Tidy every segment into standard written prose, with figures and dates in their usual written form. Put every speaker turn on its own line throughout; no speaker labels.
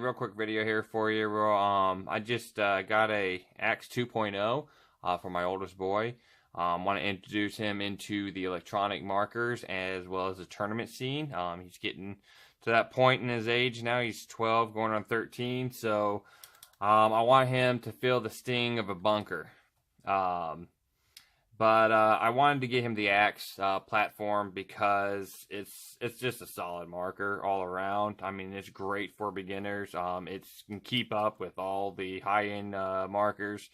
real quick video here for you. I just got a Axe 2.0 for my oldest boy. Want to introduce him into the electronic markers as well as the tournament scene. He's getting to that point in his age now. He's 12 going on 13, so I want him to feel the sting of a bunker. But I wanted to get him the Axe platform because it's just a solid marker all around. I mean, it's great for beginners. It can keep up with all the high-end markers.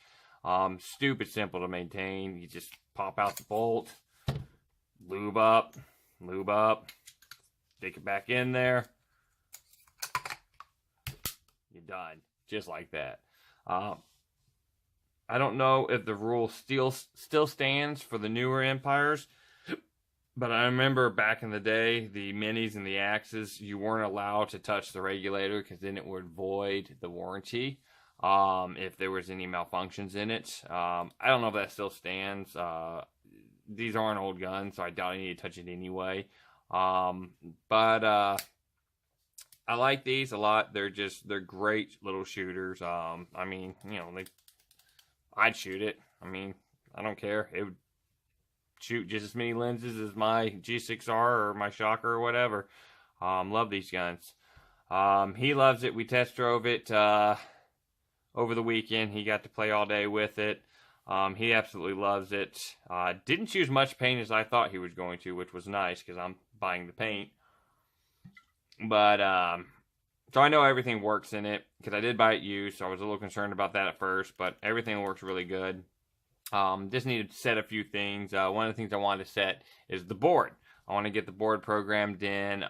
Stupid simple to maintain. You just pop out the bolt, lube up, stick it back in there. You're done, just like that. I don't know if the rule still stands for the newer Empires, but I remember back in the day, the Minis and the Axes, you weren't allowed to touch the regulator because then it would void the warranty if there was any malfunctions in it. I don't know if that still stands. These aren't old guns, so I doubt I need to touch it anyway. But I like these a lot. They're great little shooters. I mean, you know, I'd shoot it. I mean, I don't care. It would shoot just as many lenses as my G6R or my Shocker or whatever. Love these guns. He loves it. We test drove it over the weekend. He got to play all day with it. He absolutely loves it. Didn't choose much paint as I thought he was going to, which was nice because I'm buying the paint. But so I know everything works in it because I did buy it used, so I was a little concerned about that at first, but everything works really good. Just need to set a few things. One of the things I wanted to set is the board. I want to get the board programmed in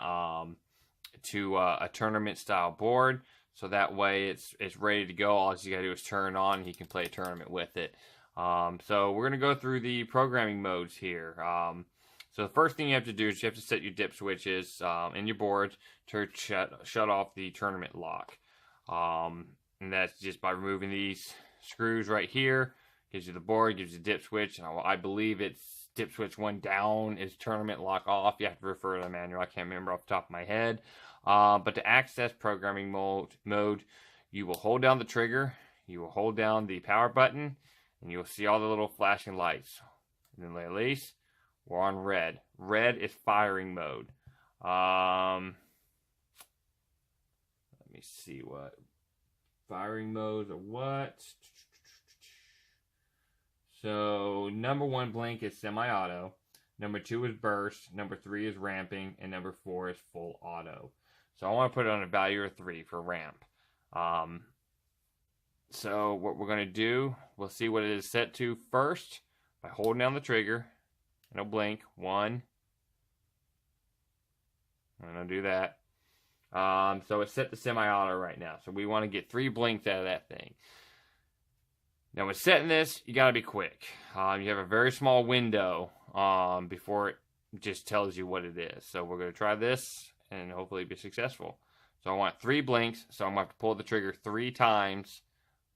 to a tournament style board, so that way it's ready to go. All you gotta do is turn it on and he can play a tournament with it. So we're gonna go through the programming modes here. So the first thing you have to do is you have to set your dip switches in your boards to shut off the tournament lock. And that's just by removing these screws right here. Gives you the board, gives you the dip switch. And I believe it's dip switch 1 down is tournament lock off. You have to refer to the manual. I can't remember off the top of my head. But to access programming mode, you will hold down the trigger. You will hold down the power button. And you will see all the little flashing lights. And then release. We're on red. Red is firing mode. Let me see what firing modes are what. So number 1 blink is semi-auto. Number 2 is burst. Number 3 is ramping. And number 4 is full auto. So I want to put it on a value of 3 for ramp. So what we're going to do, we'll see what it is set to first by holding down the trigger. No blink. 1. I'm going to do that. So it's set to semi-auto right now. So we want to get 3 blinks out of that thing. Now with setting this, you got to be quick. You have a very small window before it just tells you what it is. So we're going to try this and hopefully be successful. So I want 3 blinks. So I'm going to have to pull the trigger 3 times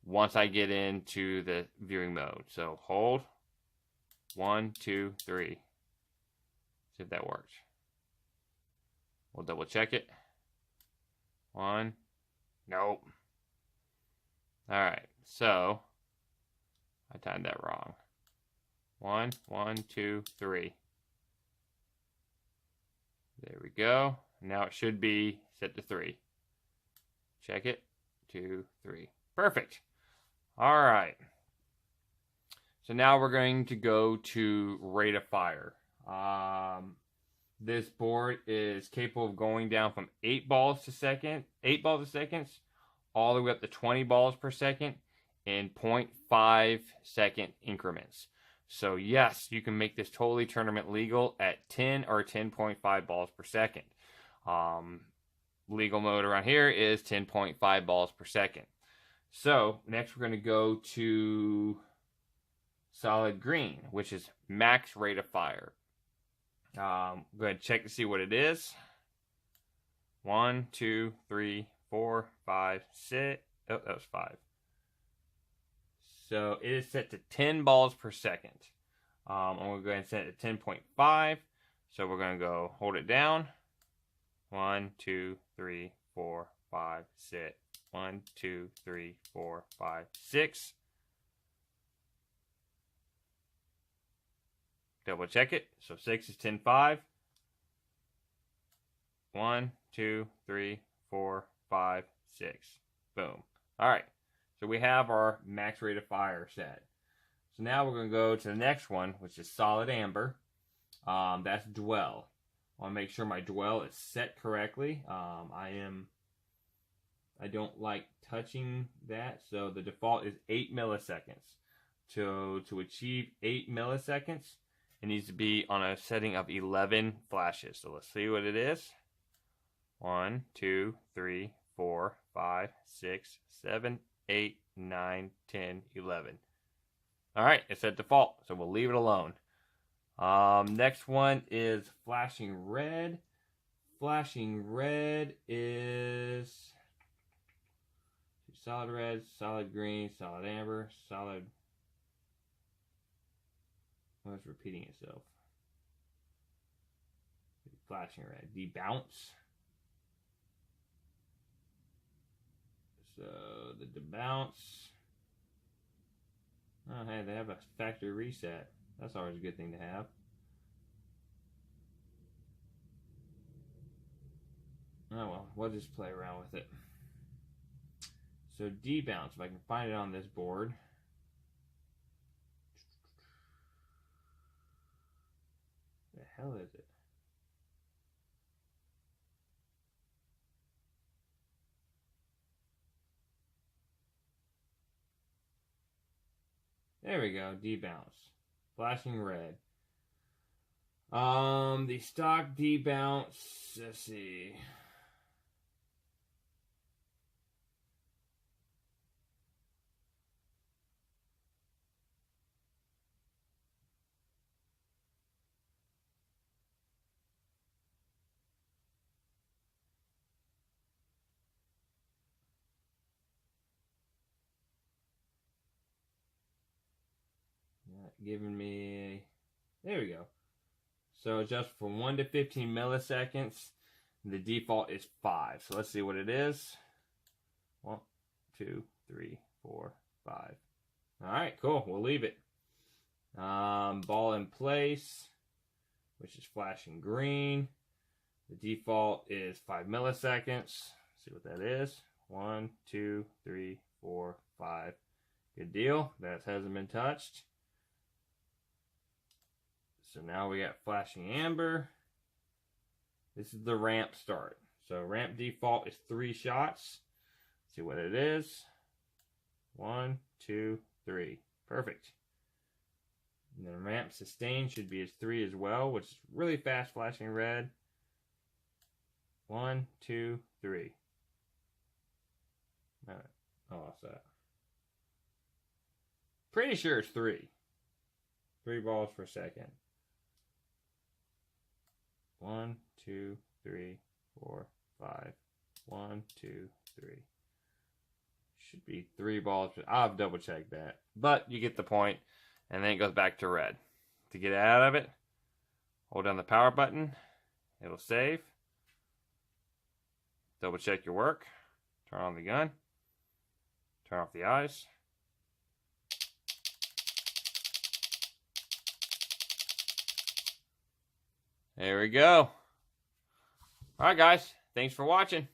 once I get into the viewing mode. So hold. 1, 2, 3. See if that works. We'll double check it. 1. Nope. Alright, so I timed that wrong. 1, 1, 2, 3. There we go. Now it should be set to 3. Check it. 2, 3. Perfect. Alright. So now we're going to go to rate of fire. This board is capable of going down from 8 balls a second, all the way up to 20 balls per second in 0.5 second increments. So yes, you can make this totally tournament legal at 10 or 10.5 balls per second. Legal mode around here is 10.5 balls per second. So next we're going to go to solid green, which is max rate of fire. Go ahead and check to see what it is. 1, 2, 3, 4, 5, 6. Oh, that was 5. So it is set to 10 balls per second. I'm going to go ahead and set it to 10.5. So we're going to go hold it down. 1, 2, 3, 4, 5, 6. 1, 2, 3, 4, 5, 6. Double check it. So 6 is 10, 5. 1, 2, 3, 4, 5, 6. Boom. All right. So we have our max rate of fire set. So now we're going to go to the next one, which is solid amber. That's dwell. I want to make sure my dwell is set correctly. I don't like touching that, so the default is 8 milliseconds. To achieve 8 milliseconds, it needs to be on a setting of 11 flashes. So let's see what it is. 1, 2, 3, 4, 5, 6, 7, 8, 9, 10, 11. All right, it's at default, so we'll leave it alone. Next one is flashing red. Flashing red is solid red, solid green, solid amber, solid. Oh, it's repeating itself. Flashing red. Debounce. So the debounce. Oh, hey, they have a factory reset. That's always a good thing to have. Oh well, we'll just play around with it. So debounce, if I can find it on this board. The hell is it? There we go, debounce. Flashing red. The stock debounce, let's see. Not giving me, there we go. So just from 1 to 15 milliseconds, the default is 5. So let's see what it is. 1, 2, 3, 4, 5. All right, cool. We'll leave it. Ball in place, which is flashing green. The default is 5 milliseconds. Let's see what that is. 1, 2, 3, 4, 5. Good deal. That hasn't been touched. So now we got flashing amber. This is the ramp start. So ramp default is 3 shots. Let's see what it is. 1, 2, 3. Perfect. And then ramp sustain should be as 3 as well, which is really fast flashing red. 1, 2, 3. I lost that. Pretty sure it's 3. 3 balls per second. 1, 2, 3, 4, 5. 1, 2, 3. Should be 3 balls. I'll double check that. But you get the point. And then it goes back to red. To get out of it, hold down the power button. It'll save. Double check your work. Turn on the gun. Turn off the eyes. There we go. All right, guys. Thanks for watching.